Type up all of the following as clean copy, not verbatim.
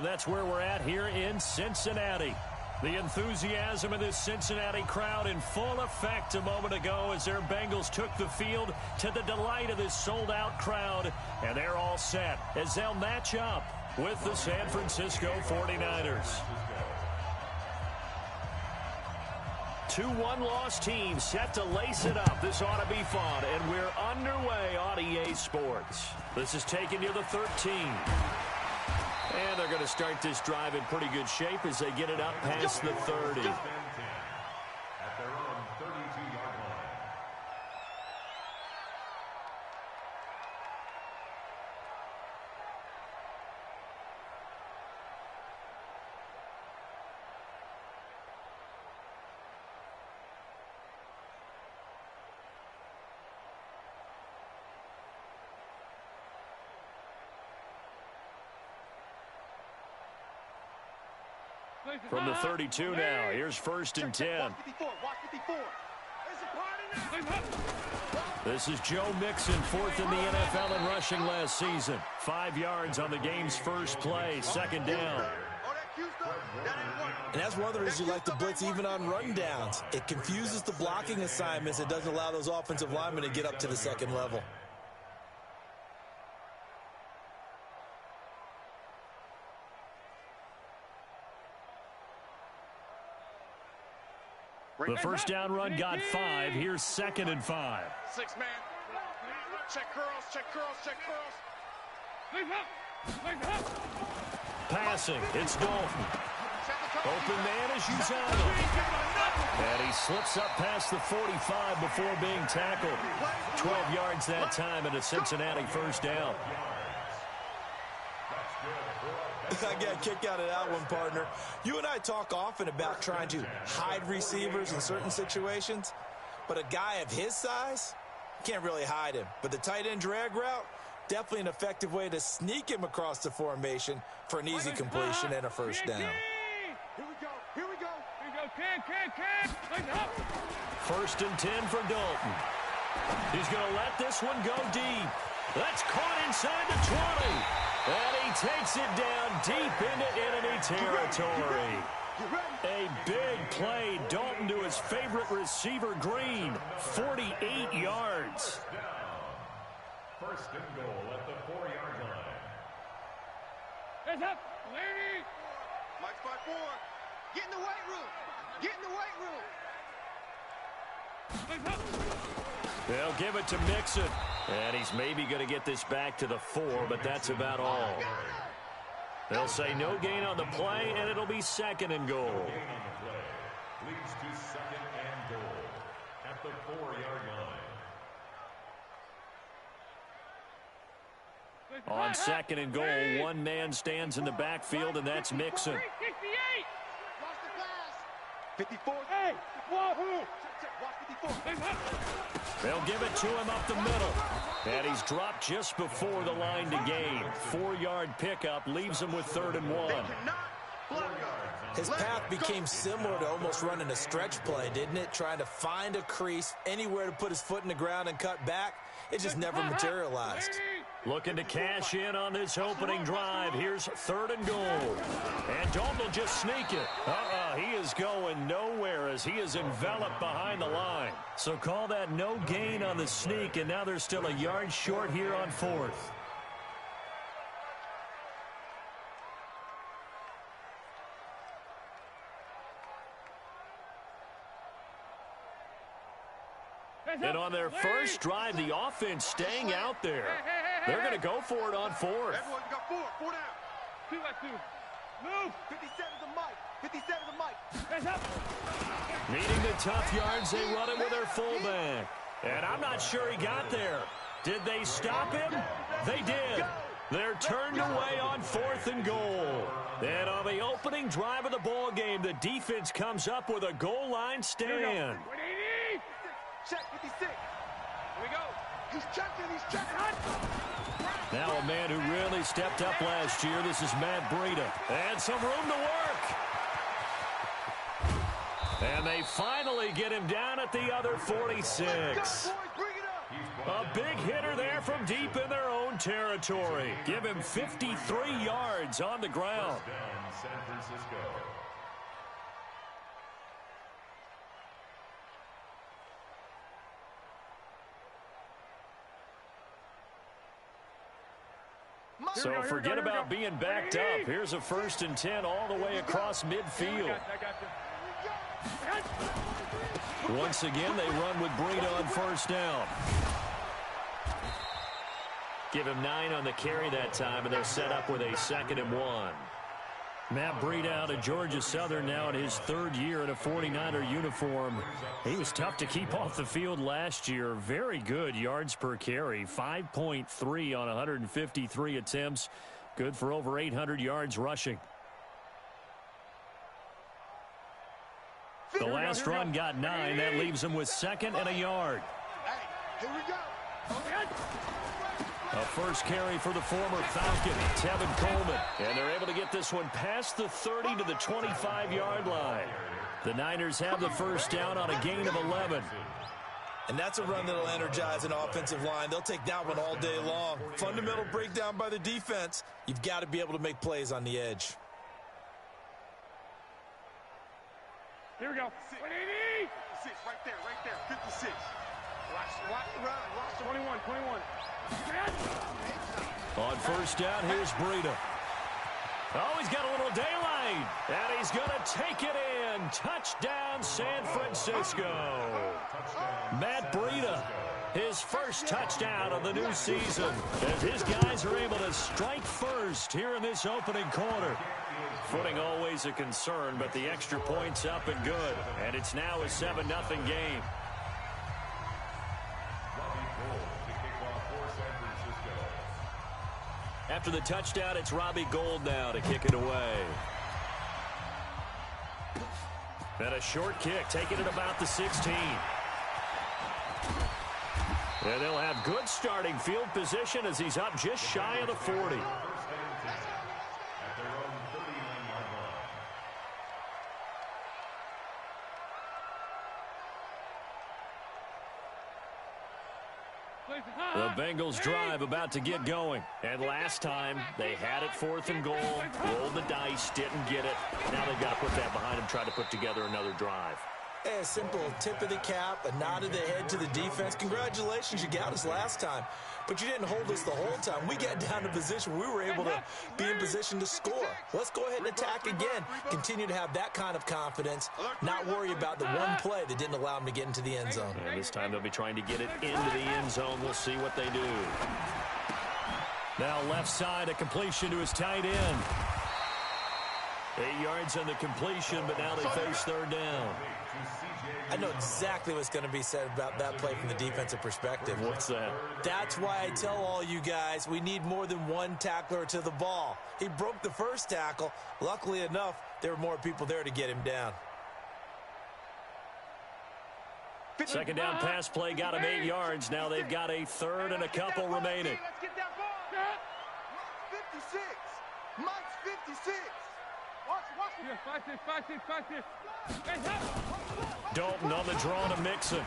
and that's where we're at here in Cincinnati. The enthusiasm of this Cincinnati crowd in full effect a moment ago as their Bengals took the field to the delight of this sold-out crowd, and they're all set as they'll match up with the San Francisco 49ers. Two one-loss teams set to lace it up. This ought to be fun, and we're underway on EA Sports. This is taking you to the 13. And they're going to start this drive in pretty good shape as they get it up past the 30. At their own 32-yard line. From the 32 now, here's 1st and 10. This is Joe Mixon, 4th in the NFL in rushing last season. 5 yards on the game's first play, 2nd down. And that's one of the reasons you like to blitz even on rundowns. It confuses the blocking assignments. It doesn't allow those offensive linemen to get up to the second level. The first down run got 5. Here's 2nd and 5. 6-man. Check curls, check curls, check curls. Passing. It's Dalton. Open man is Uzano. And he slips up past the 45 before being tackled. 12 yards that time and a Cincinnati first down. I got a kick out of that one, partner. You and I talk often about trying to hide receivers in certain situations, but a guy of his size, can't really hide him. But the tight end drag route, definitely an effective way to sneak him across the formation for an easy completion and a first down. Here we go, here we go. Here we go, can. 1st and 10 for Dalton. He's going to let this one go deep. That's caught inside the 20. And he takes it down deep into enemy territory. A big play. Dalton to his favorite receiver, Green. 48 yards. 1st and goal at the 4-yard line. Hands up, lady. Mike 5-4. Get in the weight room. Get in the weight room. Hands up. They'll give it to Mixon. And he's maybe going to get this back to the 4, but that's about all. They'll say no gain on the play, and it'll be 2nd and goal. No gain on the play. Leads to 2nd and goal at the 4-yard line. On 2nd and goal, one man stands in the backfield, and that's Mixon. 54. Hey, one. Watch 54. They'll give it to him up the middle. And he's dropped just before the line to gain. 4-yard pickup leaves him with 3rd and 1. His path became similar to almost running a stretch play, didn't it? Trying to find a crease, anywhere to put his foot in the ground and cut back. It just never materialized. Looking to cash in on this opening drive. Here's 3rd and goal. And Dalton will just sneak it. He is going nowhere as he is enveloped behind the line. So call that no gain on the sneak, and now they're still a yard short here on 4th. And on their first drive, the offense staying out there. They're going to go for it on 4th. Everyone got 4. 4 down. 2 by 2. Move. 57's a Mike. 57's a Mike. Hands up. Needing the tough yards, they run it with their fullback. And I'm not sure he got there. Did they stop him? They did. They're turned away on 4th and goal. And on the opening drive of the ball game, the defense comes up with a goal line stand. Check 56. Here we go. He's checking. Now a man who really stepped up last year. This is Matt Breida. And some room to work. And they finally get him down at the other 46. Let's go, boys. Bring it up. A big hitter there from deep in their own territory. Give him 53 yards on the ground. First down, San Francisco. So forget about being backed up. Here's a 1st and 10 all the way across midfield. Once again, they run with Breida on 1st down. Give him 9 on the carry that time, and they're set up with a 2nd and 1. Matt Breida out of Georgia Southern now in his 3rd year in a 49er uniform. He was tough to keep off the field last year. Very good yards per carry, 5.3 on 153 attempts. Good for over 800 yards rushing. The last run got 9. That leaves him with 2nd and a yard. Here we go. A first carry for the former Falcon, Tevin Coleman. And they're able to get this one past the 30 to the 25-yard line. The Niners have the 1st down on a gain of 11. And that's a run that'll energize an offensive line. They'll take that one all day long. Fundamental breakdown by the defense. You've got to be able to make plays on the edge. Here we go. 180. Right there. 56. Watch the run. Watch 21. On 1st down, here's Breida. Oh, he's got a little daylight. And he's going to take it in. Touchdown, San Francisco. Matt Breida, his 1st touchdown of the new season. As his guys are able to strike first here in this opening quarter. Footing always a concern, but the extra point's up and good. And it's now a 7-0 game. After the touchdown, it's Robbie Gould now to kick it away. And a short kick, taking it about the 16. And they'll have good starting field position as he's up just shy of the 40. The Bengals drive about to get going. And last time, they had it 4th and goal, rolled the dice, didn't get it. Now they've got to put that behind them, try to put together another drive. Hey, a simple tip of the cap, a nod of the head to the defense. Congratulations, you got us last time. But you didn't hold us the whole time. We got down to position. We were able to be in position to score. Let's go ahead and attack again. Continue to have that kind of confidence. Not worry about the one play that didn't allow them to get into the end zone. And this time they'll be trying to get it into the end zone. We'll see what they do. Now left side, a completion to his tight end. 8 yards on the completion, but now they face 3rd down. I know exactly what's going to be said about that play from the defensive perspective. What's that? That's why I tell all you guys we need more than one tackler to the ball. He broke the 1st tackle. Luckily enough, there were more people there to get him down. 2nd down pass play got him 8 yards. Now they've got a 3rd and a couple remaining. Let's get that ball. 56. Mike's 56. Watch. Dalton on the draw to Mixon.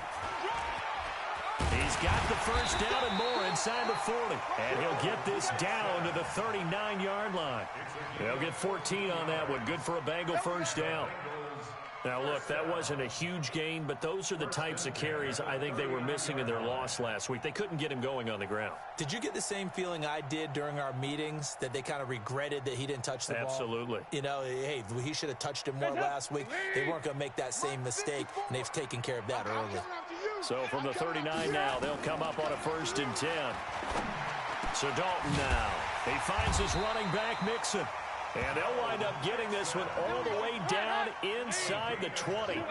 He's got the 1st down and more inside the 40. And he'll get this down to the 39-yard line. They'll get 14 on that one. Good for a Bengal 1st down. Now, look, that wasn't a huge gain, but those are the types of carries I think they were missing in their loss last week. They couldn't get him going on the ground. Did you get the same feeling I did during our meetings, that they kind of regretted that he didn't touch the ball? Absolutely. You know, hey, he should have touched him more last week. They weren't going to make that same mistake, and they've taken care of that early. So from the 39 now, they'll come up on a 1st and 10. So Dalton now. He finds his running back, Mixon. And they'll wind up getting this one all the way down inside the 20.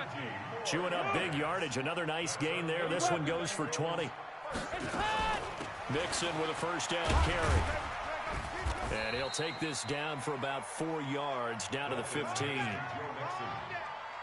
Chewing up big yardage. Another nice gain there. This one goes for 20. Mixon with a 1st down carry. And he'll take this down for about 4 yards, down to the 15.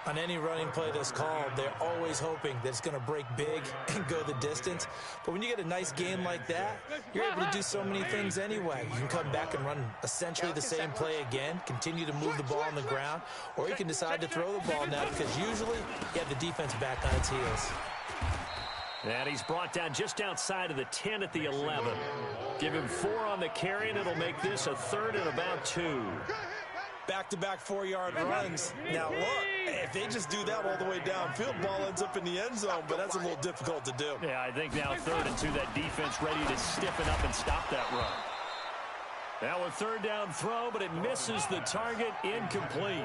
On any running play that's called, they're always hoping that it's going to break big and go the distance. But when you get a nice game like that, you're able to do so many things anyway. You can come back and run essentially the same play again, continue to move the ball on the ground, or you can decide to throw the ball now because usually you have the defense back on its heels. And he's brought down just outside of the 10 at the 11. Give him 4 on the carry, and it'll make this a 3rd and about 2. Back-to-back 4-yard runs. Now, look, if they just do that all the way downfield, ball ends up in the end zone, but that's a little difficult to do. Yeah, I think now 3rd and 2, that defense ready to stiffen up and stop that run. Now a 3rd down throw, but it misses the target, incomplete.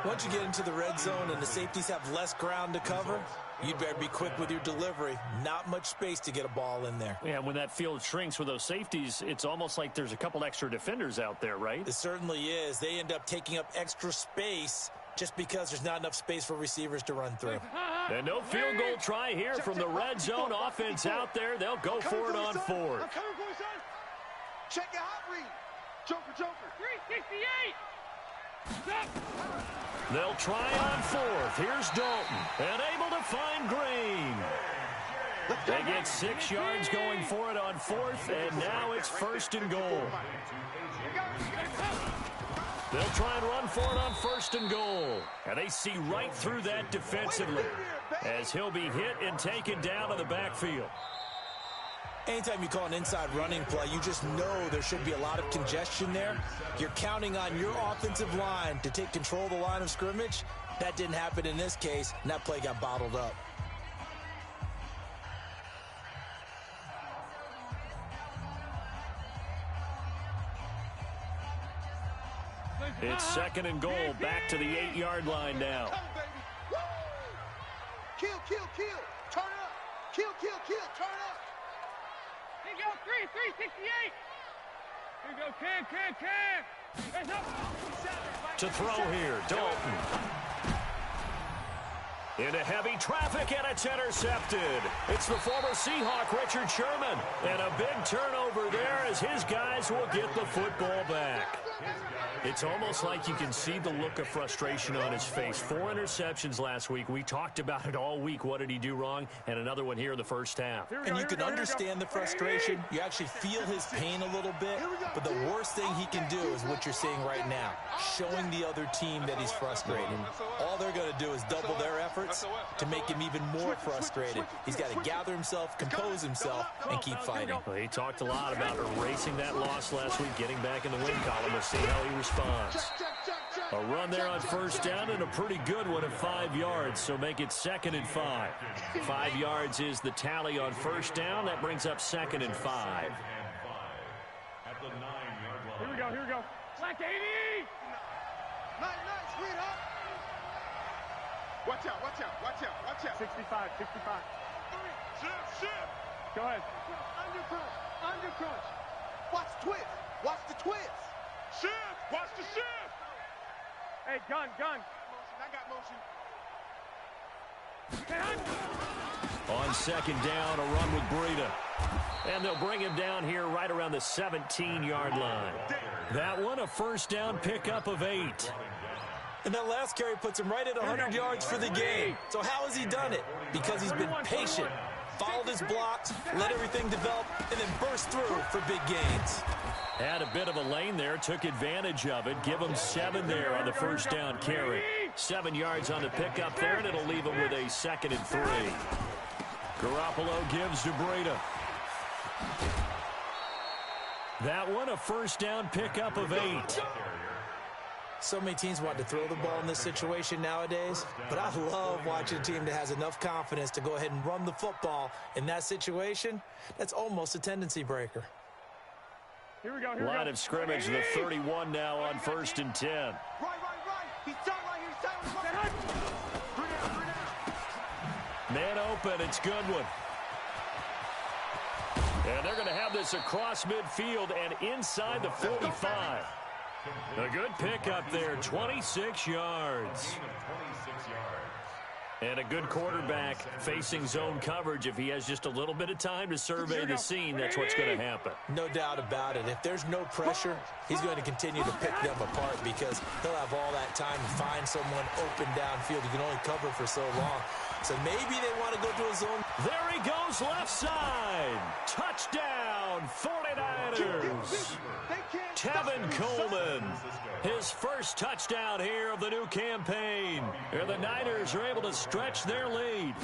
Once you get into the red zone and the safeties have less ground to cover, you'd better be quick with your delivery. Not much space to get a ball in there. Yeah, when that field shrinks with those safeties, it's almost like there's a couple extra defenders out there, right? It certainly is. They end up taking up extra space just because there's not enough space for receivers to run through. And no field goal try here from the red zone offense out there. They'll go for it on 4th. Check your hot read. Joker. 368. Stop. They'll try on 4th. Here's Dalton. And able to find Green. They get 6 yards going for it on 4th, and now it's 1st and goal. They'll try and run for it on 1st and goal. And they see right through that defensively as he'll be hit and taken down in the backfield. Anytime you call an inside running play, you just know there should be a lot of congestion there. You're counting on your offensive line to take control of the line of scrimmage. That didn't happen in this case, and that play got bottled up. It's 2nd and goal, back to the 8-yard line now. Kill. Turn up. Kill. Turn up. Here you go, 368. Here you go, can. Hands up. To throw here, Dalton. Into heavy traffic, and it's intercepted. It's the former Seahawk, Richard Sherman. And a big turnover there as his guys will get the football back. It's almost like you can see the look of frustration on his face. 4 interceptions last week. We talked about it all week. What did he do wrong? And another one here in the first half. And you can understand the frustration. You actually feel his pain a little bit. But the worst thing he can do is what you're seeing right now, showing the other team that he's frustrated. All they're going to do is double their efforts to make him even more frustrated. He's got to gather himself, compose himself, and keep fighting. Well, he talked a lot about erasing that loss last week, getting back in the win column. We'll see how he responds. A run there on 1st down and a pretty good one at 5 yards, so make it 2nd and 5. 5 yards is the tally on 1st down. That brings up 2nd and 5. At the 9-yard line. Here we go. Black 80. Nice, read up. Watch out. 65. Shift. Go ahead. Under crunch. Watch the twist. Shift. Watch the shift. Hey, gun. I got motion. On 2nd down, a run with Breida. And they'll bring him down here right around the 17-yard line. That one, a 1st down pickup of 8. And that last carry puts him right at 100 yards for the game. So how has he done it? Because he's been patient, followed his blocks, let everything develop, and then burst through for big gains. Had a bit of a lane there, took advantage of it. Give him 7 there on the 1st down carry. 7 yards on the pickup there, and it'll leave him with a 2nd and 3. Garoppolo gives to Breida. That one, a 1st down pickup of 8. So many teams want to throw the ball in this situation nowadays, but I love watching a team that has enough confidence to go ahead and run the football. In that situation, that's almost a tendency breaker. Here we go. Line of scrimmage, the 31 now on 1st and 10. Right. He's sideline. Man open, it's Goodwin. And they're going to have this across midfield and inside the 45. A good pickup there, 26 yards. And a good quarterback facing zone coverage. If he has just a little bit of time to survey the scene, that's what's going to happen. No doubt about it. If there's no pressure, he's going to continue to pick them apart because he'll have all that time to find someone open downfield. You can only cover for so long. So maybe they want to go to a zone There he goes left side. Touchdown, 49ers. Tevin Coleman, his first touchdown here of the new campaign. And the Niners are able to stretch their lead.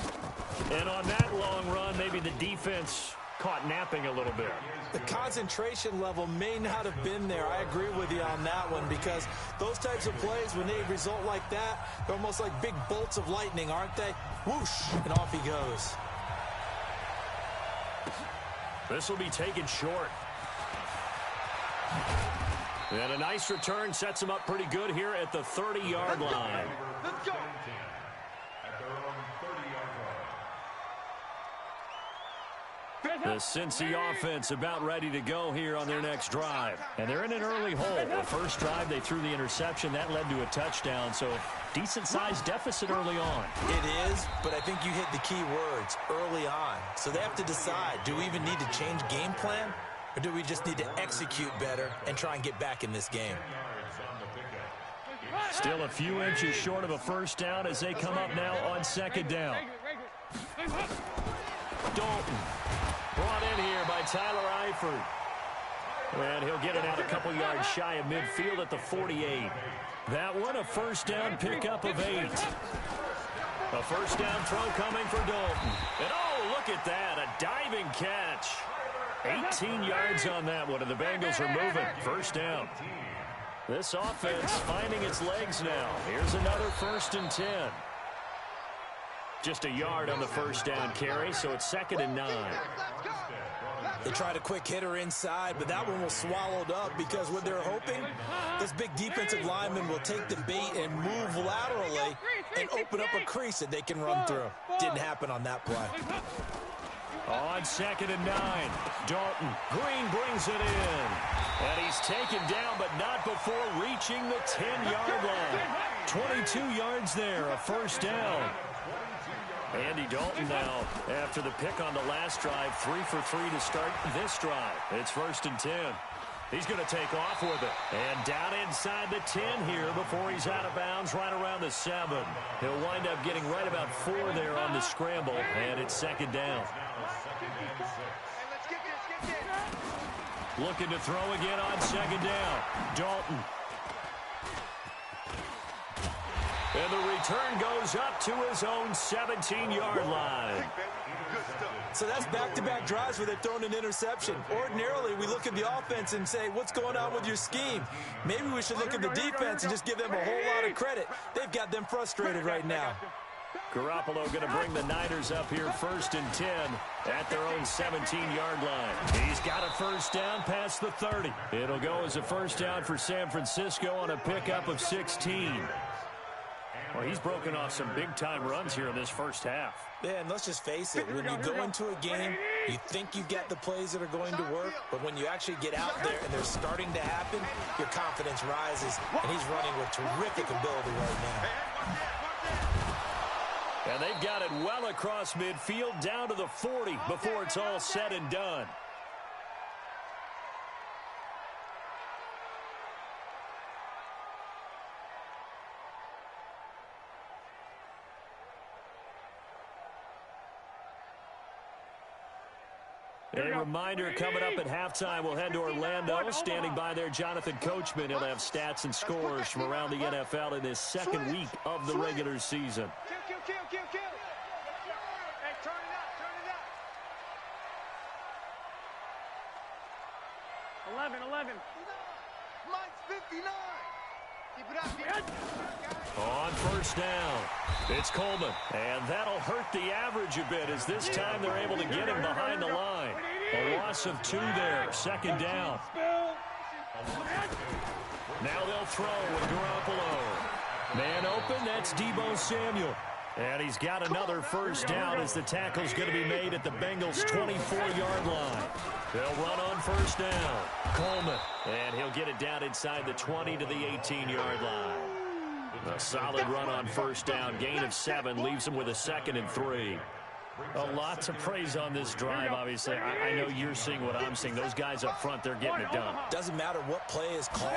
And on that long run, maybe the defense caught napping a little bit. The concentration level may not have been there. I agree with you on that one, because those types of plays, when they result like that, they're almost like big bolts of lightning, aren't they? Whoosh, and off he goes. This will be taken short. And a nice return sets him up pretty good here at the 30-yard line. Let's go. At their own 30-yard line. The Cincy offense about ready to go here on their next drive. And they're in an early hole. The first drive, they threw the interception. That led to a touchdown, so decent-sized deficit early on. It is, but I think you hit the key words, early on. So they have to decide, do we even need to change game plan? Or do we just need to execute better and try and get back in this game? Still a few inches short of a first down as they come up now on second down. Dalton brought in here by Tyler Eifert. And he'll get it out a couple yards shy of midfield at the 48. That one a first down pickup of 8. A first down throw coming for Dalton. And oh, look at that, a diving catch. 18 yards on that one, and the Bengals are moving. First down. This offense finding its legs now. Here's another 1st and 10. Just a yard on the first down carry, so it's 2nd and 9. They tried a quick hitter inside, but that one was swallowed up because what they're hoping, this big defensive lineman will take the bait and move laterally and open up a crease that they can run through. Didn't happen on that play. On 2nd and 9, Dalton. Green brings it in. And he's taken down, but not before reaching the 10-yard line. 22 yards there, a first down. Andy Dalton now, after the pick on the last drive, 3 for 3 to start this drive. It's 1st and 10. He's going to take off with it. And down inside the 10 here before he's out of bounds right around the 7. He'll wind up getting right about 4 there on the scramble, and it's 2nd down. Looking to throw again on 2nd down. Dalton. And the return goes up to his own 17-yard line. So that's back-to-back drives where they're throwing an interception. Ordinarily, we look at the offense and say, what's going on with your scheme? Maybe we should look at the defense and just give them a whole lot of credit. They've got them frustrated right now. Garoppolo going to bring the Niners up here 1st and 10 at their own 17-yard line. He's got a first down past the 30. It'll go as a first down for San Francisco on a pickup of 16. Well, he's broken off some big-time runs here in this first half. Yeah, and let's just face it. When you go into a game, you think you get the plays that are going to work, but when you actually get out there and they're starting to happen, your confidence rises, and he's running with terrific ability right now. And they've got it well across midfield down to the 40 before it's all said and done. A reminder coming up at halftime, we'll head to Orlando. Standing by there, Jonathan Coachman. He'll have stats and scores from around the NFL in his 2nd week of the regular season. Kill. Hey, turn it up. 11. Mine's 59. Keep it up. On first down, it's Coleman. And that'll hurt the average a bit as this time they're able to get him behind the line. A loss of 2 there, 2nd down. Now they'll throw with Garoppolo. Man open, that's Deebo Samuel. And he's got another first down as the tackle's going to be made at the Bengals' 24-yard line. They'll run on first down. Coleman, and he'll get it down inside the 20 to the 18-yard line. A solid run on first down. Gain of 7 leaves him with a 2nd and 3. A lot to praise on this drive, obviously. I know you're seeing what I'm seeing. Those guys up front, they're getting it done. Doesn't matter what play is called.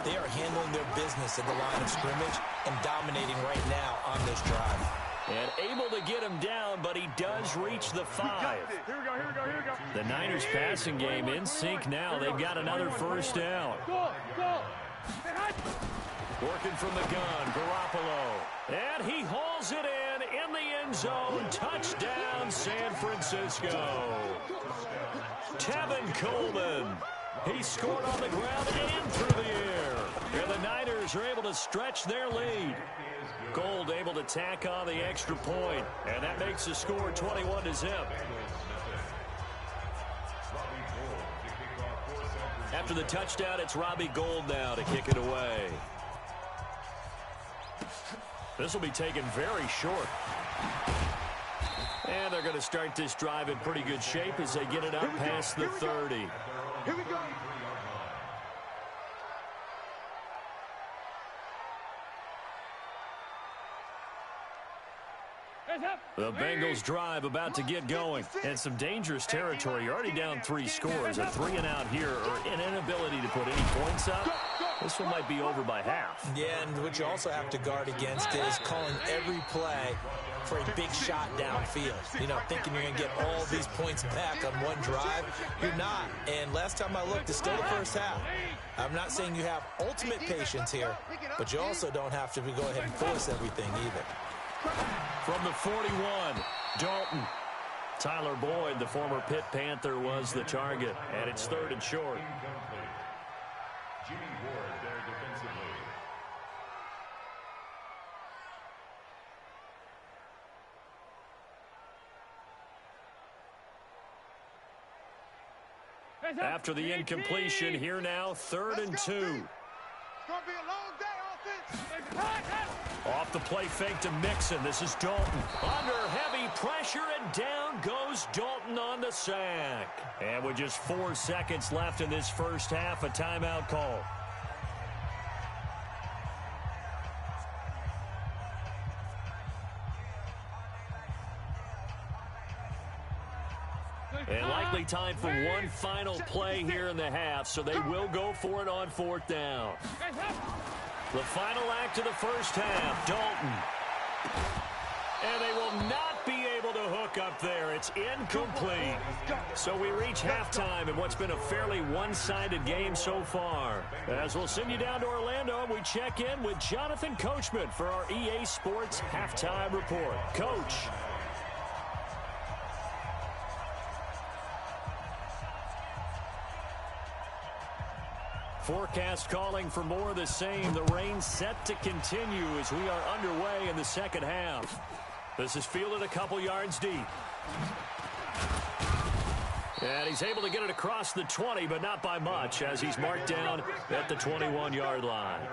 They are handling their business at the line of scrimmage and dominating right now on this drive. And able to get him down, but he does reach the 5. Here we go, here we go, here we go. The Niners passing game in sync now. They've got another first down. Go, go. Working from the gun, Garoppolo. And he hauls it in the end zone. Touchdown, San Francisco. Tevin Coleman. He scored on the ground and through the air. And the Niners are able to stretch their lead. Gold able to tack on the extra point. And that makes the score 21-0. After the touchdown, it's Robbie Gould now to kick it away. This will be taken very short. And they're going to start this drive in pretty good shape as they get it up past the 30. Here we go. The Bengals drive about to get going. And some dangerous territory. You're already down 3 scores. A 3-and-out here or an inability to put any points up. This one might be over by half. Yeah, and what you also have to guard against is calling every play for a big shot downfield. You know, thinking you're going to get all these points back on one drive. You're not. And last time I looked, it's still the first half. I'm not saying you have ultimate patience here, but you also don't have to go ahead and force everything either. From the 41, Dalton. Tyler Boyd, the former Pitt Panther, was the target. And it's 3rd and short. Jimmy Ward there defensively. After the incompletion, here now, 3rd and 2. It's going to be a long day, offense. Off the play fake to Mixon. This is Dalton. Under heavy pressure, and down goes Dalton on the sack. And with just 4 seconds left in this first half, a timeout call. And likely time for one final play here in the half, so they will go for it on 4th down. The final act of the first half, Dalton. And they will not be able to hook up there. It's incomplete. So we reach halftime in what's been a fairly one-sided game so far. As we'll send you down to Orlando, we check in with Jonathan Coachman for our EA Sports Halftime Report. Coach. Forecast calling for more of the same. The rain set to continue as we are underway in the second half. This is fielded a couple yards deep. And he's able to get it across the 20, but not by much, as he's marked down at the 21-yard line.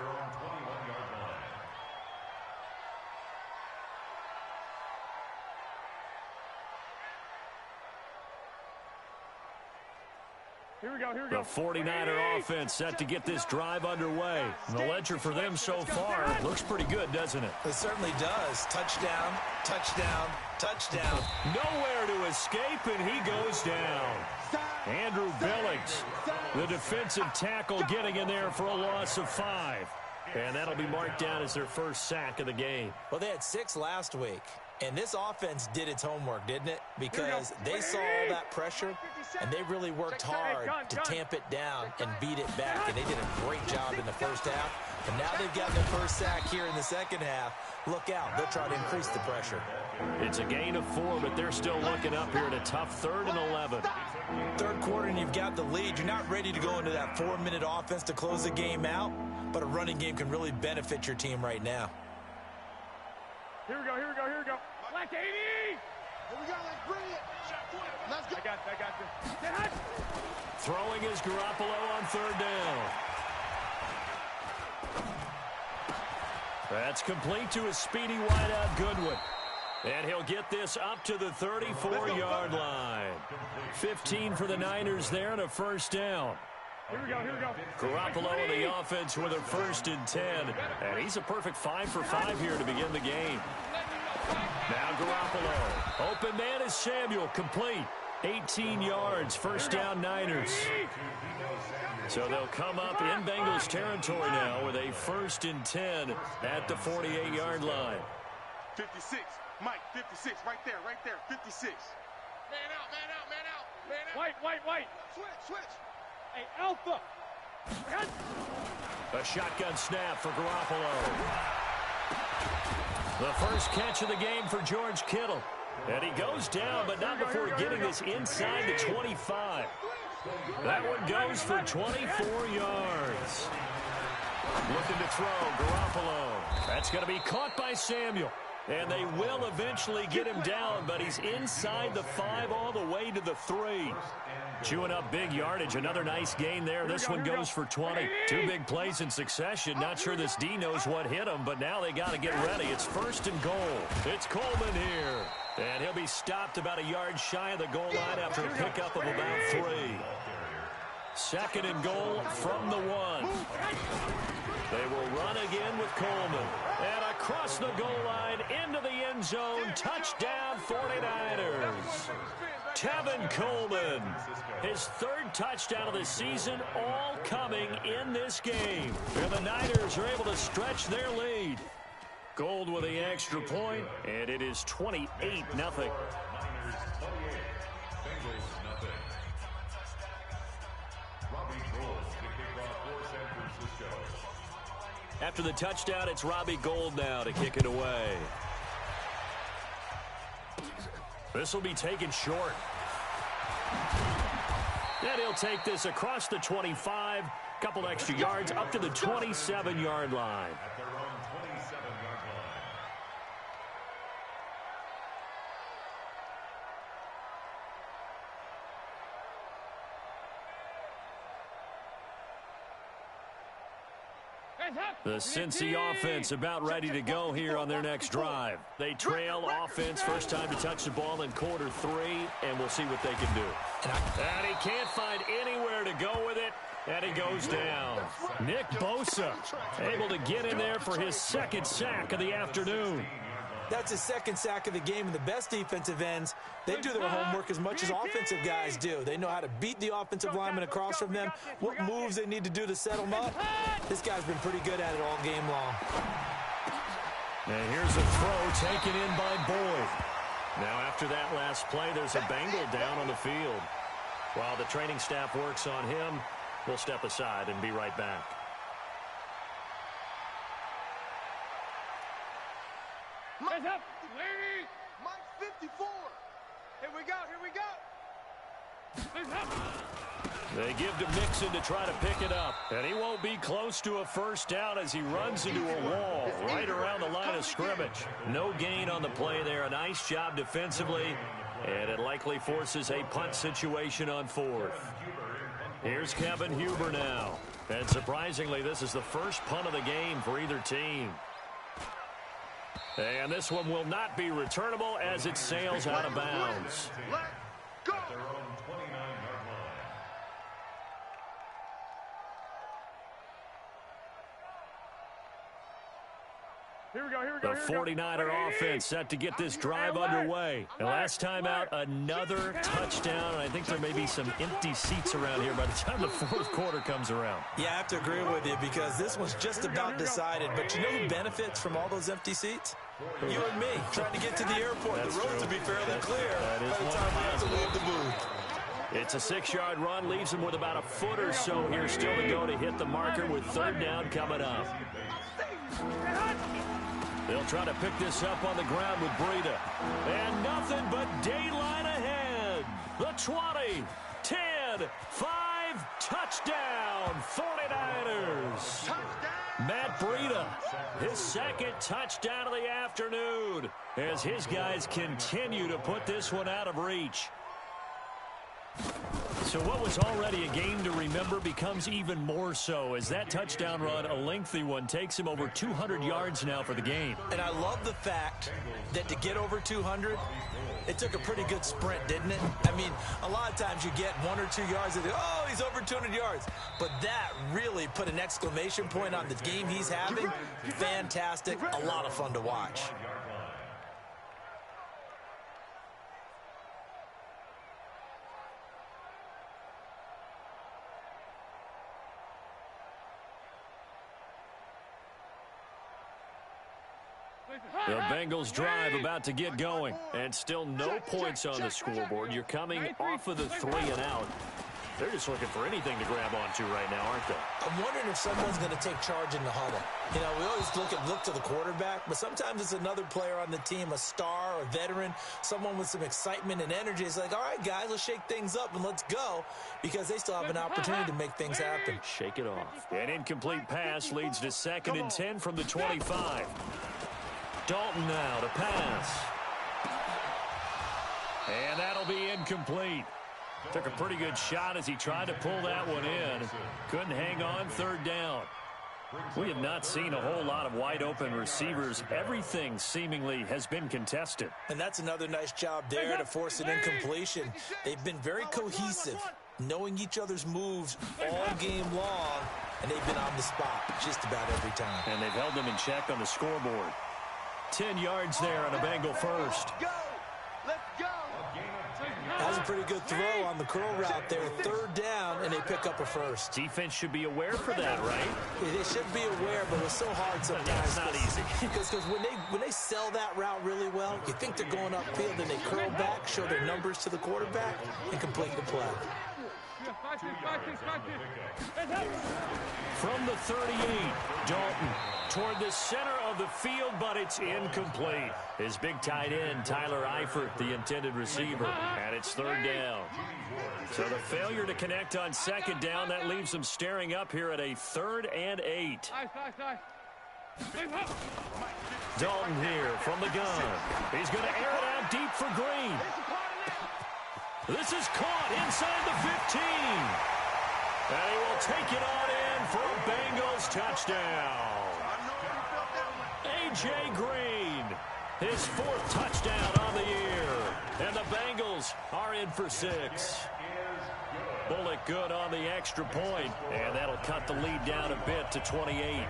Here we go, here we go. The 49er offense set to get this drive underway. And the ledger for them so far looks pretty good, doesn't it? It certainly does. Touchdown, touchdown, touchdown. Nowhere to escape, and he goes down. Andrew Billings, the defensive tackle, getting in there for a loss of 5. And that'll be marked down as their first sack of the game. Well, they had 6 last week. And this offense did its homework, didn't it? Because they saw all that pressure, and they really worked hard to tamp it down and beat it back. And they did a great job in the first half. And now they've got their first sack here in the second half. Look out. They'll try to increase the pressure. It's a gain of 4, but they're still looking up here at a tough 3rd and 11. Third quarter, and you've got the lead. You're not ready to go into that 4-minute offense to close the game out, but a running game can really benefit your team right now. Here we go, here we go, here we go. Black 80! Here we go, let's bring it. Let's go. I got you. Throwing is Garoppolo on 3rd down. That's complete to a speedy wideout Goodwin. And he'll get this up to the 34-yard line. 15 for the Niners there and a first down. Here we go, here we go. Garoppolo in the offense with a 1st and 10. And he's a perfect 5 for 5 here to begin the game. Now Garoppolo. Open man is Samuel. Complete. 18 yards. First down Niners. So they'll come up in Bengals territory now with a 1st and 10 at the 48-yard line. 56. Mike, 56. Right there, 56. Man out, man out, man out, man out. White. Switch. Hey, Alpha. A shotgun snap for Garoppolo. The first catch of the game for George Kittle. And he goes down, but not before getting this inside the 25. That one goes for 24 yards. Looking to throw, Garoppolo. That's going to be caught by Samuel. And they will eventually get him down, but he's inside the 5 all the way to the 3. Chewing up big yardage. Another nice gain there. This one goes for 20. 2 big plays in succession. Not sure this D knows what hit him, but now they got to get ready. It's 1st and goal. It's Coleman here. And he'll be stopped about a yard shy of the goal line after a pickup of about 3. 2nd and goal from the 1. They will run again with Coleman. And across the goal line into the end zone. Touchdown 49ers. Tevin Coleman. His 3rd touchdown of the season, all coming in this game. And the Niners are able to stretch their lead. Gold with the extra point, and it is 28-0. After the touchdown, it's Robbie Gould now to kick it away. This will be taken short. And he'll take this across the 25, couple extra yards up to the 27-yard line. At their own 27-yard line. The Cincy offense about ready to go here on their next drive. They trail offense, first time to touch the ball in quarter 3, and we'll see what they can do. And he can't find anywhere to go with it, and he goes down. Nick Bosa able to get in there for his 2nd sack of the afternoon. That's his 2nd sack of the game, and the best defensive ends, they do their homework as much as offensive guys do. They know how to beat the offensive lineman across from them, what moves they need to do to set them up. This guy's been pretty good at it all game long. And here's a throw taken in by Boyd. Now after that last play, there's a Bengal down on the field. While the training staff works on him, we'll step aside and be right back. Hands up, lady. Mike 54. Here we go. Hands up. They give to Mixon to try to pick it up. And he won't be close to a first down as he runs into a wall right around the line of scrimmage. No gain on the play there. A nice job defensively. And it likely forces a punt situation on 4th. Here's Kevin Huber now. And surprisingly, this is the first punt of the game for either team. And this one will not be returnable as it sails out of bounds. Let go. At their own 29-yard line. Here we go. The 49er offense set to get this drive underway. And last time out, another touchdown. And I think there may be some empty seats around here by the time the 4th quarter comes around. Yeah, I have to agree with you because this one's just about decided. But you know who benefits from all those empty seats? You and me, trying to get to the airport. That's the roads will true. be fairly clear That by is the one time we have to positive. leave the booth. It's a 6-yard run, leaves him with about a foot or so here still to go to hit the marker with 3rd down coming up. They'll try to pick this up on the ground with Breida. And nothing but daylight ahead. The 20, 10, 5, touchdown, 49ers. Matt Breida, his 2nd touchdown of the afternoon as his guys continue to put this one out of reach. So what was already a game to remember becomes even more so as that touchdown run, a lengthy one, takes him over 200 yards now for the game. And I love the fact that to get over 200, it took a pretty good sprint, didn't it? I mean, a lot of times you get 1 or 2 yards and oh, he's over 200 yards. But that really put an exclamation point on the game he's having. Fantastic. A lot of fun to watch. The Bengals drive about to get going, and still no points on the scoreboard. You're coming off of the 3 and out. They're just looking for anything to grab onto right now, aren't they? I'm wondering if someone's going to take charge in the huddle. You know, we always look to the quarterback, but sometimes it's another player on the team, a star, a veteran, someone with some excitement and energy. It's like, all right, guys, let's shake things up and let's go, because they still have an opportunity to make things happen. Shake it off. An incomplete pass leads to 2nd and 10 from the 25. Dalton now to pass. And that'll be incomplete. Took a pretty good shot as he tried to pull that one in. Couldn't hang on, 3rd down. We have not seen a whole lot of wide-open receivers. Everything seemingly has been contested. And that's another nice job there to force an incompletion. They've been very cohesive, knowing each other's moves all game long, and they've been on the spot just about every time. And they've held them in check on the scoreboard. 10 yards there on a Bengal first. Let's go. That was a pretty good throw on the curl route there. 3rd down, and they pick up a first. Defense should be aware for that, right? They should be aware, but it's so hard sometimes. Yeah, it's not easy. Because when they sell that route really well, you think they're going upfield, and they curl back, show their numbers to the quarterback, and complete the play. From the 38, Dalton toward the center of the field, but it's incomplete. His big tight end, Tyler Eifert, the intended receiver, and it's 3rd down. So the failure to connect on 2nd down, that leaves them staring up here at a 3rd and 8. Dalton here from the gun. He's going to air it out deep for Green. This is caught inside the 15. And he will take it on in for a Bengals touchdown. A.J. Green, his 4th touchdown on the year. And the Bengals are in for 6. Bullock good on the extra point, and that'll cut the lead down a bit to 28.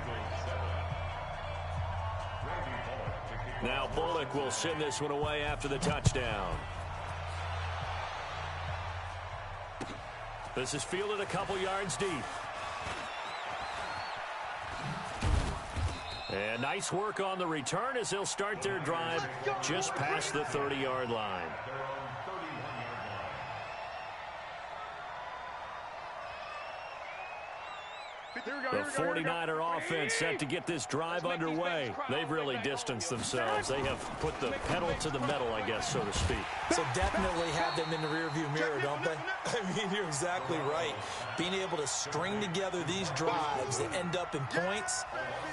Now Bullock will send this one away after the touchdown. This is fielded a couple yards deep. And nice work on the return as they'll start their drive just past the 30-yard line. The 49er offense set to get this drive underway. They've really distanced themselves. They have put the pedal to the metal, I guess, so to speak. So definitely have them in the rearview mirror, don't they? I mean, you're exactly right. Being able to string together these drives that end up in points,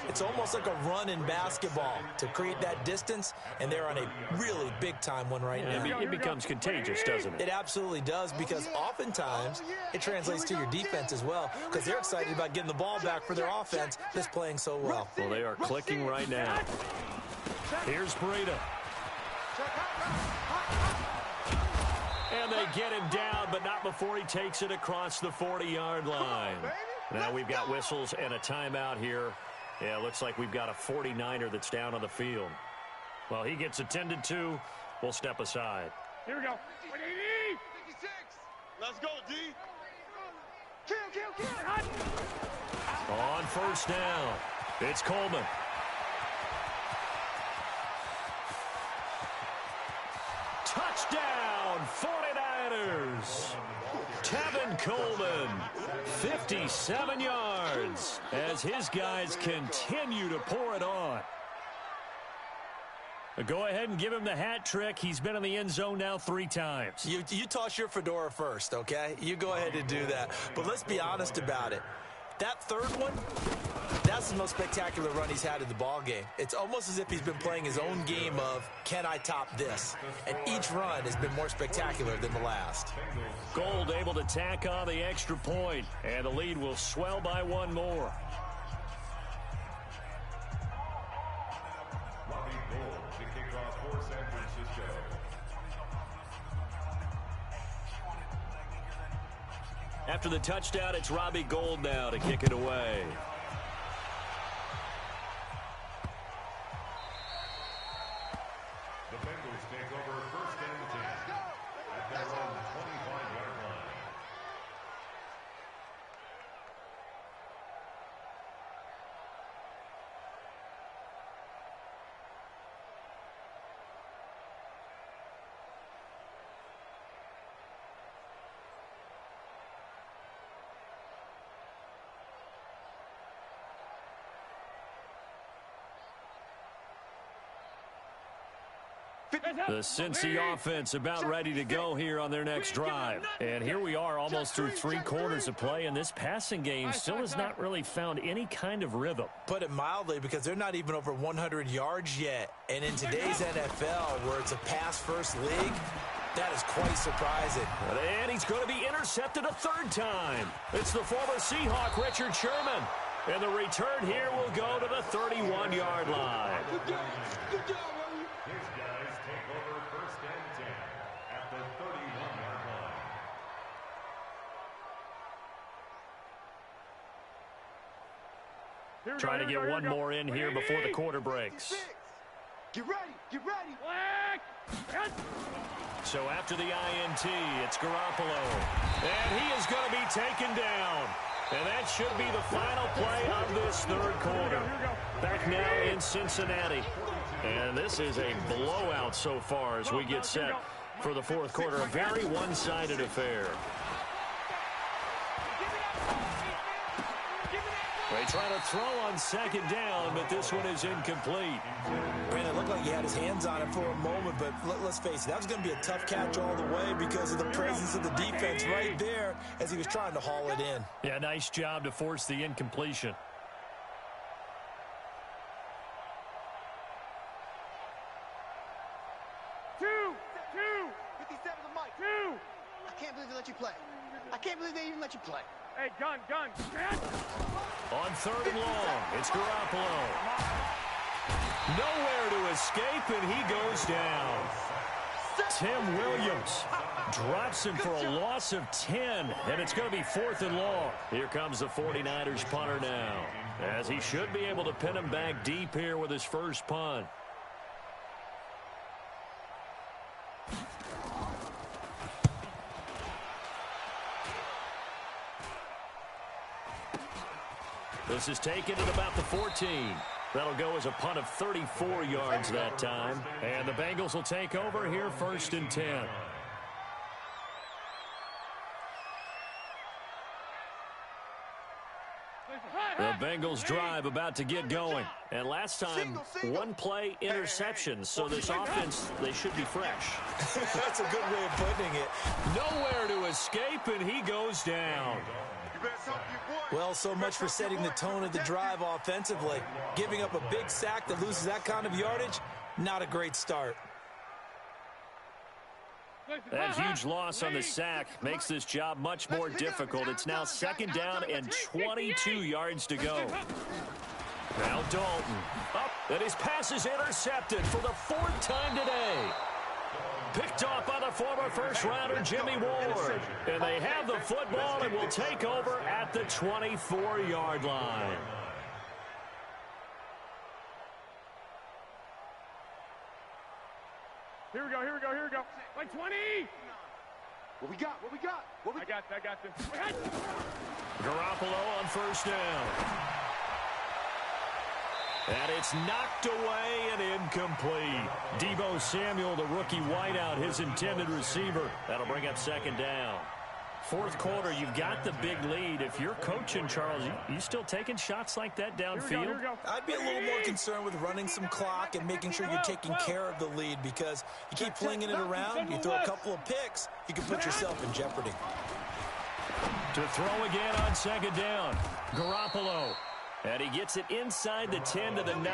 it's almost like a run in basketball to create that distance, and they're on a really big-time one right now. It becomes contagious, doesn't it? It absolutely does, because oftentimes it translates to your defense as well, because they're excited about getting the ball back for their offense that's playing so well. Well, they are clicking right now. Here's Breida. And they get him down, but not before he takes it across the 40-yard line. Now we've got whistles and a timeout here. Yeah, it looks like we've got a 49er that's down on the field. Well, he gets attended to. We'll step aside. Here we go. 56. Let's go, D. Kill. On 1st down, it's Coleman. Touchdown, 49ers. Tevin Coleman, 57 yards, as his guys continue to pour it on. Go ahead and give him the hat trick. He's been in the end zone now 3 times. You toss your fedora first, okay? You go ahead and do that. But let's be honest about it. That 3rd one, that's the most spectacular run he's had in the ball game. It's almost as if he's been playing his own game of, can I top this? And each run has been more spectacular than the last. Gold able to tack on the extra point, and the lead will swell by 1 more. After the touchdown, it's Robbie Gould now to kick it away. The Bengals take over 1st and 10 at their own 25-yard line. The Cincy offense about ready to go here on their next drive. And here we are almost through 3 quarters of play, and this passing game still has not really found any kind of rhythm. Put it mildly, because they're not even over 100 yards yet. And in today's NFL, where it's a pass-first league, that is quite surprising. And he's going to be intercepted a 3rd time. It's the former Seahawk, Richard Sherman. And the return here will go to the 31-yard line. These guys take over 1st and 10 at the 31-yard line. Trying to get one more in here before the quarter breaks. Get ready, get ready. So after the INT, it's Garoppolo. And he is going to be taken down. And that should be the final play of this 3rd quarter. Back now in Cincinnati. And this is a blowout so far as we get set for the 4th quarter. A very one-sided affair. They try to throw on 2nd down, but this one is incomplete. Brandon, it looked like he had his hands on it for a moment, but let's face it, that was going to be a tough catch all the way because of the presence of the defense right there as he was trying to haul it in. Yeah, nice job to force the incompletion. Two. 57 to Mike. Two. I can't believe they let you play. I can't believe they even let you play. Hey, gun. On 3rd and long, it's Garoppolo. Nowhere to escape, and he goes down. Tim Williams drops him for a loss of 10, and it's going to be 4th and long. Here comes the 49ers punter now, as he should be able to pin him back deep here with his first punt. This is taken at about the 14. That'll go as a punt of 34 yards that time. And the Bengals will take over here 1st and 10. The Bengals drive about to get going. And last time, 1-play interception. So this offense, they should be fresh. That's a good way of putting it. Nowhere to escape, and he goes down. Well, so much for setting the tone of the drive offensively. Giving up a big sack that loses that kind of yardage, not a great start. That huge loss on the sack makes this job much more difficult. It's now 2nd down and 22 yards to go. Now Dalton up, and his pass is intercepted for the 4th time today. Picked off by the former first-rounder Jimmy Ward. And they have the football and will take over at the 24-yard line. Here we go. Like 20. What we got? I got this. Garoppolo on 1st down. And it's knocked away and incomplete. Deebo Samuel, the rookie wideout, his intended receiver. That'll bring up 2nd down. 4th quarter, you've got the big lead. If you're coaching, Charles, you still taking shots like that downfield? Here we go. I'd be a little more concerned with running some clock and making sure you're taking care of the lead, because you keep flinging it around, you throw a couple of picks, you can put yourself in jeopardy. To throw again on 2nd down. Garoppolo. And he gets it inside the 10 to the 9.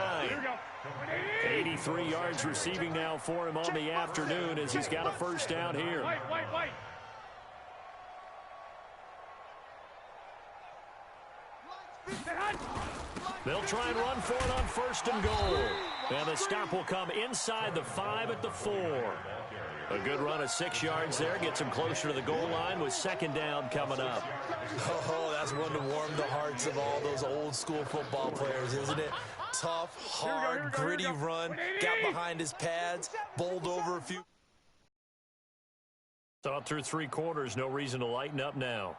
83 yards receiving now for him on the afternoon as he's got a 1st down here. White. They'll try and run for it on 1st and goal. And the stop will come inside the 5 at the 4. A good run of 6 yards there. Gets him closer to the goal line with 2nd down coming up. Oh, that's one to warm the hearts of all those old school football players, isn't it? Tough, hard, gritty run. Got behind his pads, bowled over a few. Thought through 3 quarters. No reason to lighten up now.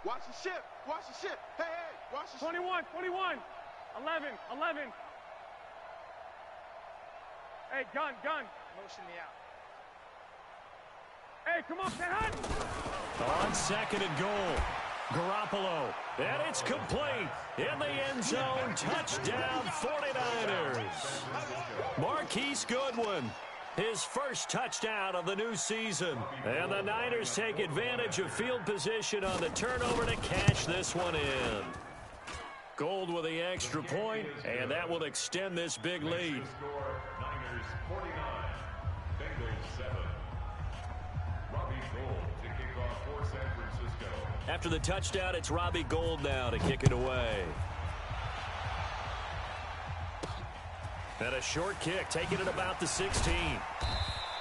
Watch the ship. Hey, watch the ship. 21. 11. Hey, gun. Motion me out. Hey, come on, Ted. On 2nd and goal. Garoppolo, and it's complete. In the end zone, touchdown 49ers. Marquise Goodwin, his first touchdown of the new season. And the Niners take advantage of field position on the turnover to cash this one in. Gold with the extra point, and that will extend this big lead. Niners 49, Bengals 7. Robbie Gould to kick off for San Francisco. After the touchdown, it's Robbie Gould now to kick it away. And a short kick, taking it about the 16.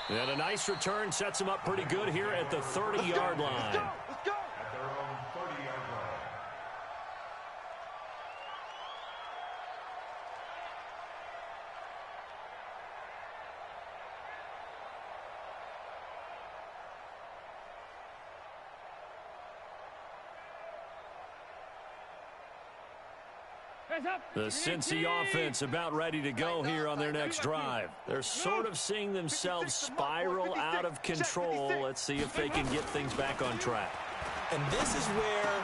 And a nice return sets him up pretty good here at the 30-yard line. At their own 30-yard line. The Cincy offense about ready to go here on their next drive. They're sort of seeing themselves spiral out of control. Let's see if they can get things back on track. And this is where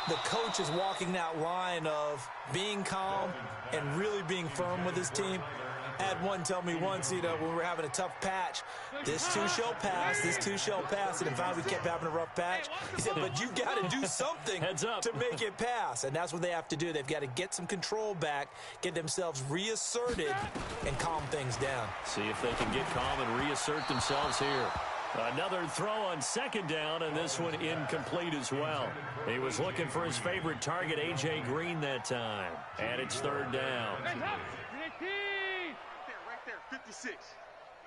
the coach is walking that line of being calm and really being firm with his team. I had one tell me once, when we were having a tough patch, this too shall pass, this too shall pass, and finally we kept having a rough patch. He said, but you got to do something to make it pass, and that's what they have to do. They've got to get some control back, get themselves reasserted, and calm things down. See if they can get calm and reassert themselves here. Another throw on second down, and this one incomplete as well. He was looking for his favorite target, A.J. Green, that time. And it's third down. Right there, 56.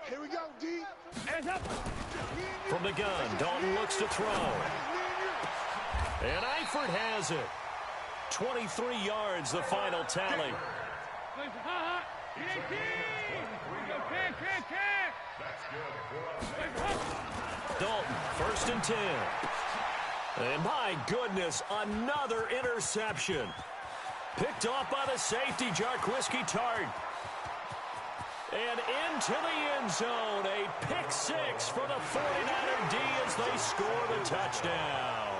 Here we go, D. From the gun, Dalton looks to throw. And Eifert has it. 23 yards, the final tally. Dalton, first and 10. And my goodness, another interception. Picked off by the safety, Jarquiski Tart. And into the end zone, a pick six for the 49er D as they score the touchdown.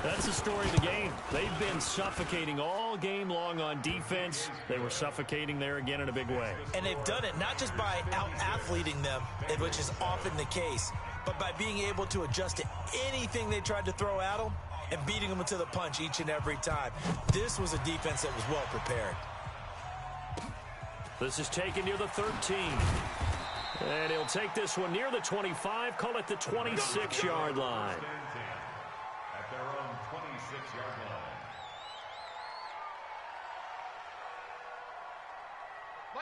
That's the story of the game. They've been suffocating all game long on defense. They were suffocating there again in a big way. And they've done it not just by out-athleting them, which is often the case, but by being able to adjust to anything they tried to throw at them and beating them to the punch each and every time. This was a defense that was well prepared. This is taken near the 13. And he'll take this one near the 25, call it the 26-yard line. At their own 26-yard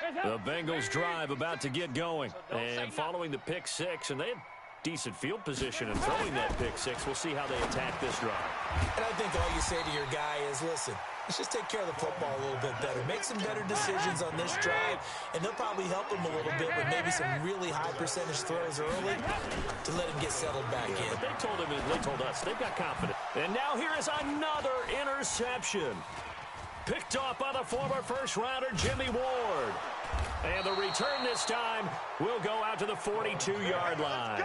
line. The Bengals drive about to get going. And following the pick six, and they had decent field position and throwing that pick six. We'll see how they attack this drive. And I think all you say to your guy is, listen, let's just take care of the football a little bit better. Make some better decisions on this drive, and they'll probably help him a little bit with maybe some really high percentage throws early to let him get settled back in. But they told us they've got confidence. And now here is another interception. Picked off by the former first-rounder Jimmy Ward. And the return this time will go out to the 42-yard line.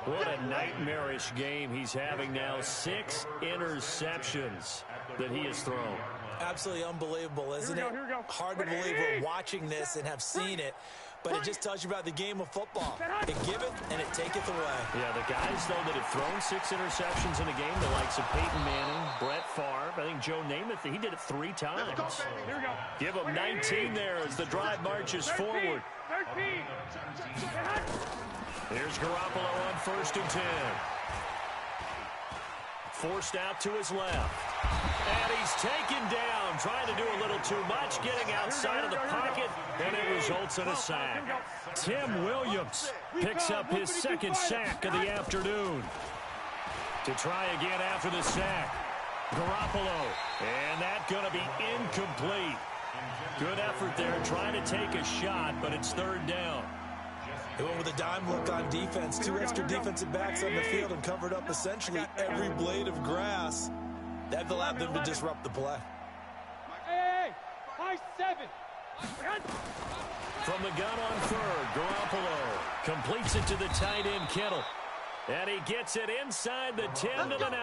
What a nightmarish game he's having now. 6 interceptions that he has thrown. Absolutely unbelievable, isn't it? Hard to believe we're watching this and have seen it, but it just tells you about the game of football. It giveth and it taketh away. Yeah, the guys, though, that have thrown 6 interceptions in a game, the likes of Peyton Manning, Brett Favre, I think Joe Namath, he did it 3 times. Give him 19 there as the drive marches forward. Here's Garoppolo on first and 10. Forced out to his left. And he's taken down, trying to do a little too much, getting outside of the pocket, and it results in a sack. Tim Williams picks up his second sack of the afternoon. To try again after the sack, Garoppolo, and that's going to be incomplete. Good effort there, trying to take a shot, but it's third down. They went with a dime look on defense. 2 extra defensive backs on the field and covered up essentially every blade of grass. That allowed them to disrupt the play. Hey, 5-7. From the gun on third, Garoppolo completes it to the tight end, Kittle. And he gets it inside the 10 to the 9.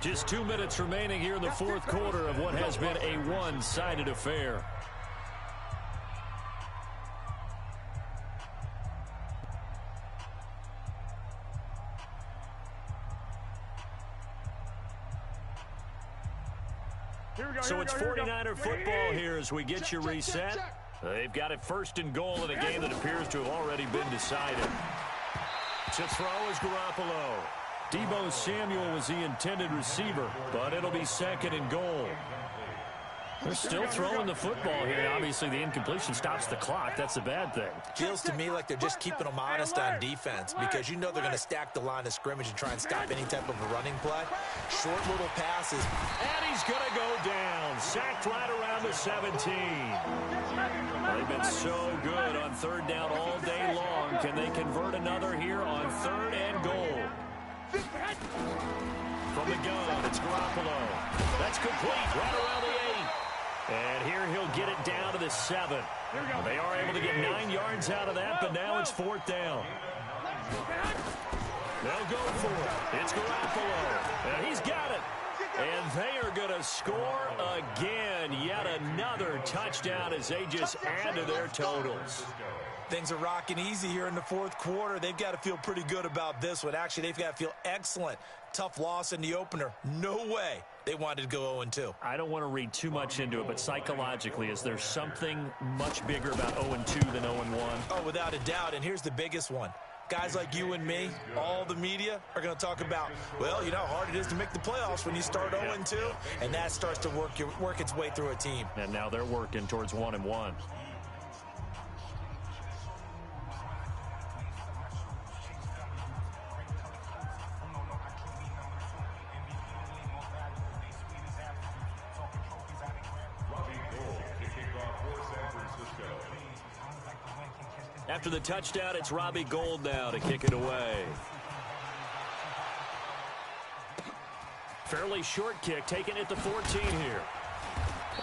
Just 2 minutes remaining here in the fourth quarter of what has been a one-sided affair. So it's 49er football here as we get you reset. They've got it first and goal in a game that appears to have already been decided. To throw is Garoppolo. Deebo Samuel was the intended receiver, but it'll be second and goal. They're still throwing the football here. Obviously, the incompletion stops the clock. That's a bad thing. Feels to me like they're just keeping them honest on defense because you know they're going to stack the line of scrimmage and try and stop any type of a running play. Short little passes. And he's going to go down. Sacked right around the 17. They've been so good on third down all day long. Can they convert another here on third and goal? From the gun, it's Garoppolo. That's complete right around the 8. And here he'll get it down to the 7. They are able to get 9 yards out of that, but now it's fourth down. They'll go for it. It's Garoppolo. And he's got it. And they are going to score again. Yet another touchdown as they just add to their totals. Things are rocking easy here in the fourth quarter. They've got to feel pretty good about this one. Actually, they've got to feel excellent. Tough loss in the opener. No way they wanted to go 0-2. I don't want to read too much into it, but psychologically, is there something much bigger about 0-2 than 0-1? Oh, without a doubt, and here's the biggest one. Guys like you and me, all the media, are going to talk about, well, you know how hard it is to make the playoffs when you start 0-2, and that starts to work its way through a team. And now they're working towards 1-1. After the touchdown, it's Robbie Gould now to kick it away. Fairly short kick, taking it to 14 here.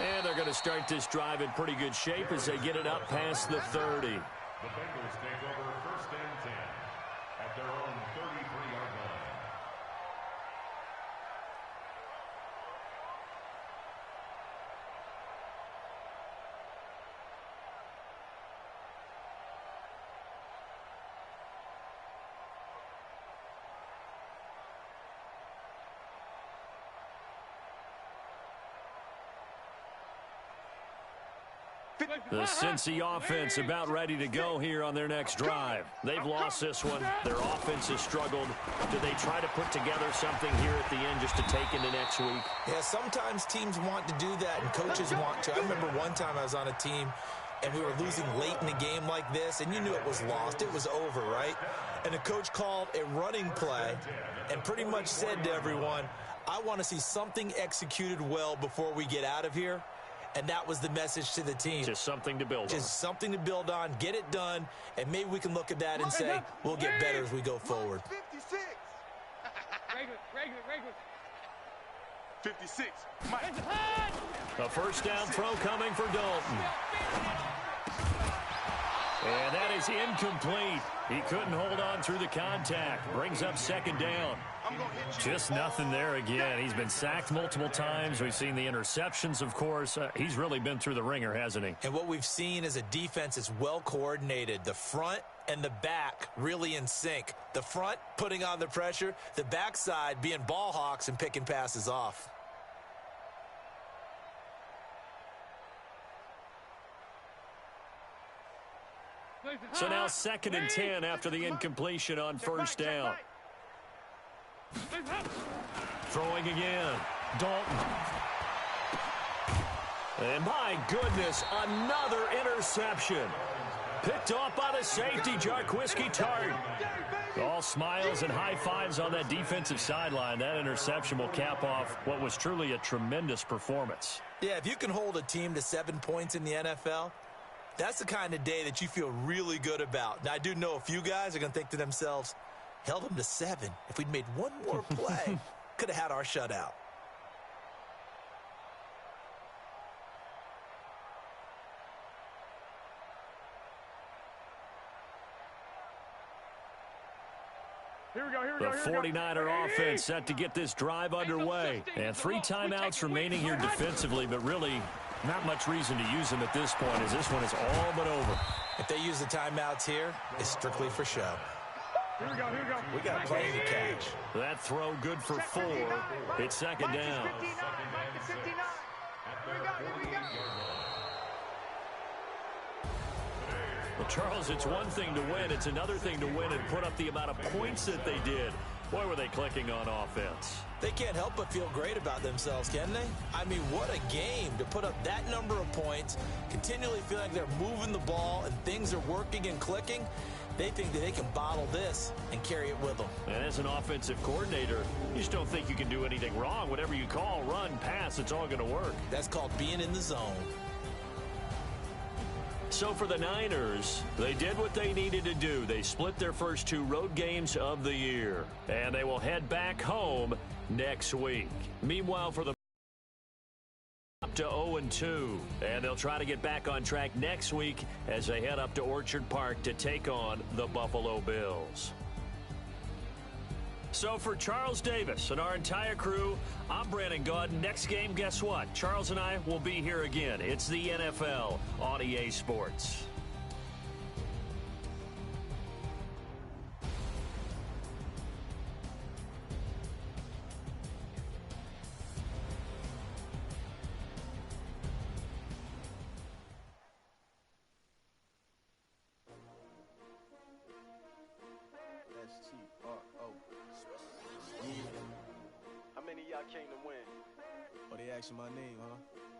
And they're going to start this drive in pretty good shape as they get it up past the 30. The Bengals take over first and 10 at their own 33-yard line. The Cincy offense about ready to go here on their next drive. They've lost this one. Their offense has struggled. Do they try to put together something here at the end just to take into next week? Yeah, sometimes teams want to do that and coaches want to. I remember one time I was on a team and we were losing late in a game like this, and you knew it was lost. It was over, right? And the coach called a running play and pretty much said to everyone, I want to see something executed well before we get out of here. And that was the message to the team. Just something to build on. Just something to build on, get it done, and maybe we can look at that and say, we'll get better as we go forward. 56. Regular. 56. A first down throw coming for Dalton. And that is incomplete. He couldn't hold on through the contact. Brings up second down. Just nothing there again. He's been sacked multiple times. We've seen the interceptions, of course. He's really been through the ringer, hasn't he? And what we've seen is a defense that's well coordinated. The front and the back really in sync. The front putting on the pressure. The backside being ball hawks and picking passes off. So now second and 10 after the incompletion on first down. Throwing again. Dalton. And my goodness, another interception. Picked off by the safety, Jarquiski Tart. All smiles and high fives on that defensive sideline. That interception will cap off what was truly a tremendous performance. Yeah, if you can hold a team to 7 points in the NFL, that's the kind of day that you feel really good about. Now, I do know a few guys are going to think to themselves, held them to 7. If we'd made one more play, could have had our shutout. The 49er offense set to get this drive underway. And 3 timeouts remaining here defensively, but really not much reason to use them at this point as this one is all but over. If they use the timeouts here, it's strictly for show. We got plenty to catch. That throw good for 4. It's second down. Well, Charles, it's one thing to win. It's another thing to win and put up the amount of points that they did. Boy, were they clicking on offense. They can't help but feel great about themselves, can they? I mean, what a game to put up that number of points, continually feeling like they're moving the ball and things are working and clicking. They think that they can bottle this and carry it with them. And as an offensive coordinator, you just don't think you can do anything wrong. Whatever you call, run, pass, it's all going to work. That's called being in the zone. So for the Niners, they did what they needed to do. They split their first 2 road games of the year, and they will head back home next week. Meanwhile, for the up to 0-2, and they'll try to get back on track next week as they head up to Orchard Park to take on the Buffalo Bills. So for Charles Davis and our entire crew, I'm Brandon Gaudin. Next game, guess what? Charles and I will be here again. It's the NFL on EA Sports. Came to win. Oh, they asking my name, huh?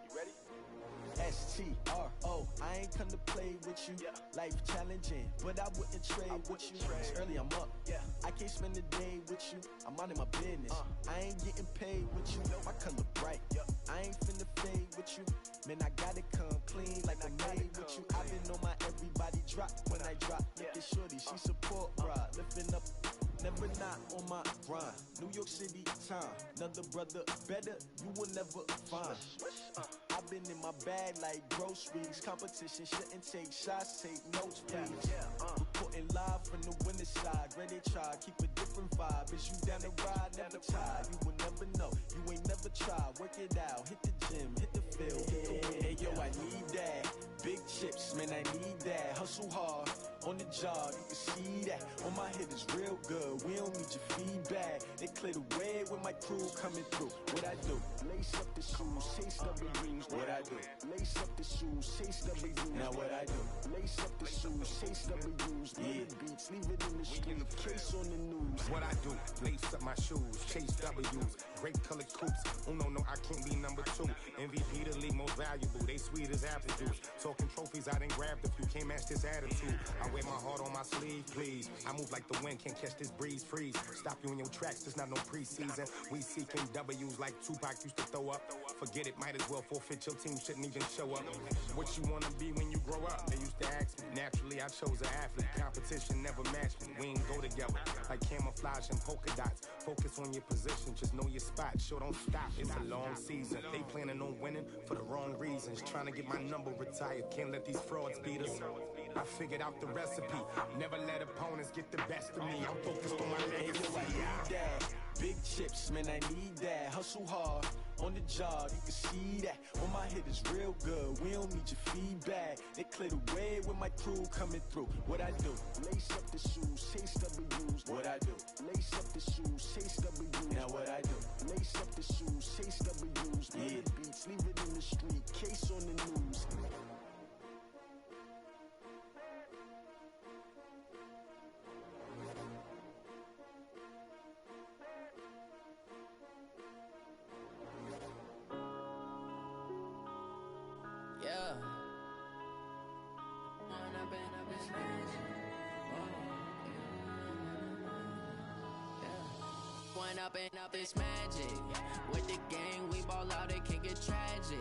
You ready? S-T-R-O, I ain't come to play with you. Yeah. Life challenging, but I wouldn't trade with you. It's early, I'm up. Yeah. I can't spend the day with you. I'm minding my business. I ain't getting paid with you. My color bright. I ain't finna fade with you. Man, I gotta come clean like I'm made with you. I've been on my everybody drop when I drop. Look at shorty, she support ride. Lifting up, never not on my grind. New York City time. Another brother better, you will never find. I've been in my bag like groceries. Competition shouldn't take shots, take notes, please. Reporting live from the winning side. Ready to try, keep a different vibe. Is you down the ride, never tired. You will never know, you ain't never tried. Work it out, hit the gym, hit the field, hit the wind. Hey yo, I need that. Big chips, man, I need that. Hustle hard, on the job, you can see that. On my head is real good, we don't need your feedback. They clear the way with my crew coming through. What I do? Lace up the shoes, chase W's. What I do? Lace up the shoes, chase W's. Now what I do? Lace up the shoes, chase W's. Yeah. Beats, leave it in the street, case on the news. What I do? Lace up my shoes, chase W's. Great colored coops. Oh no, I can't be number 2. MVP the league most valuable. They sweet as apple juice. Talking trophies, I done grabbed a few. Can't match this attitude. I wear my heart on my sleeve, please. I move like the wind, can't catch this breeze. Freeze. Stop you in your tracks. There's not no preseason. We seeking W's like Tupac used to throw up. Forget it, might as well forfeit. Your team shouldn't even show up. What you wanna be when you grow up? They used to ask me. Naturally, I chose an athlete. Competition never matched me. We ain't go together like camouflage and polka dots. Focus on your position, just know your spot. Sure, don't stop. It's a long season. They planning on winning for the wrong reasons. Trying to get my number retired. Can't let these frauds beat us. I figured out the recipe. Never let opponents get the best of me. I'm focused on my legacy. I need that. Big chips, man, I need that. Hustle hard, on the job, you can see that. On my head is real good, we don't need your feedback. They clear the way with my crew coming through. What I do? Lace up the shoes, chase W's. What I do? Lace up the shoes, chase W's. Now what I do? Lace up the shoes, chase W's. Yeah. Beats, leave it in the street, case on the news. Up this magic. With the gang, we ball out, it can get tragic.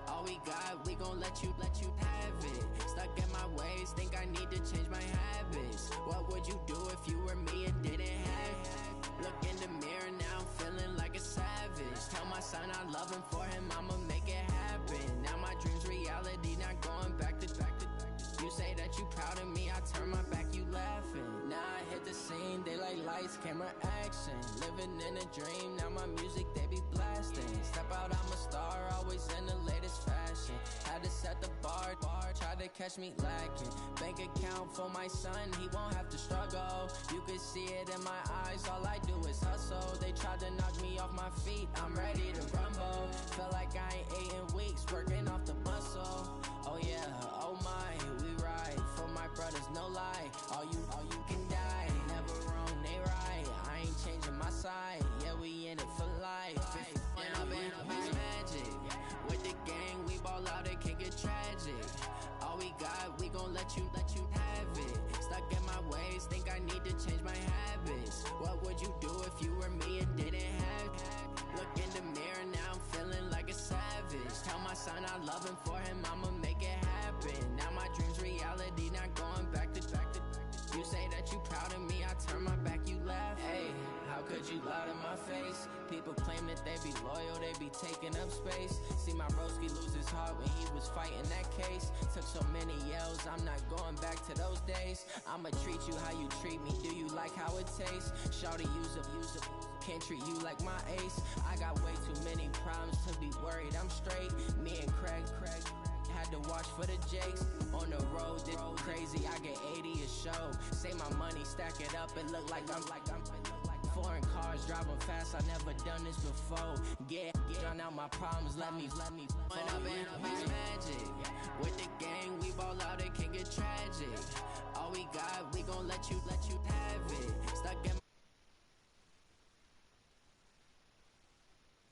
All we got, we gon' let you have it. Stuck in my ways, think I need to change my habits. What would you do if you were me and didn't have it? Look in the mirror, now I'm feeling like a savage. Tell my son I love him, for him I'ma make it happen. Now my dream's reality, not going back to. say that you proud of me, I turn my back, you laughing. Now I hit the scene, they like lights, camera, action. Living in a dream, now my music, they be blasting. Step out, I'm a star, always in the latest fashion. Had to set the bar, try to catch me lacking. Bank account for my son, he won't have to struggle. You can see it in my eyes, all I do is hustle. They tried to knock me off my feet, I'm ready to rumble. Feel like I ain't ate in weeks, working off the muscle. Oh yeah, oh my, we ride for my brothers, no lie. All you can die, never wrong, they right. I ain't changing my side, yeah, we in it for life. If up in magic, with the gang, we ball out, it can get tragic. All we got, we gon' let you have it. Stuck in my ways, think I need to change my habits. What would you do if you were me and didn't have it? Look in the mirror, now I'm feeling like a savage. Tell my son I love him, for him I'ma make it happen. Now my dream's reality, not going back to. You say that you proud of me, I turn my back, you laugh. Hey, how could you lie to my face? People claim that they be loyal, they be taking up space. See my broski lose his heart when he was fighting that case. Took so many yells, I'm not going back to those days. I'ma treat you how you treat me, do you like how it tastes? Shawty, use up, can't treat you like my ace. I got way too many problems to be worried, I'm straight. Me and Craig had to watch for the Jakes. On the road, this crazy, I get 80 a show. Say my money, stack it up, it look like I'm foreign cars, driving fast, I never done this before. Get drown out my problems, let me Went up in magic. With the gang, we ball out, it can get tragic. All we got, we gon' let you have it. Stuck in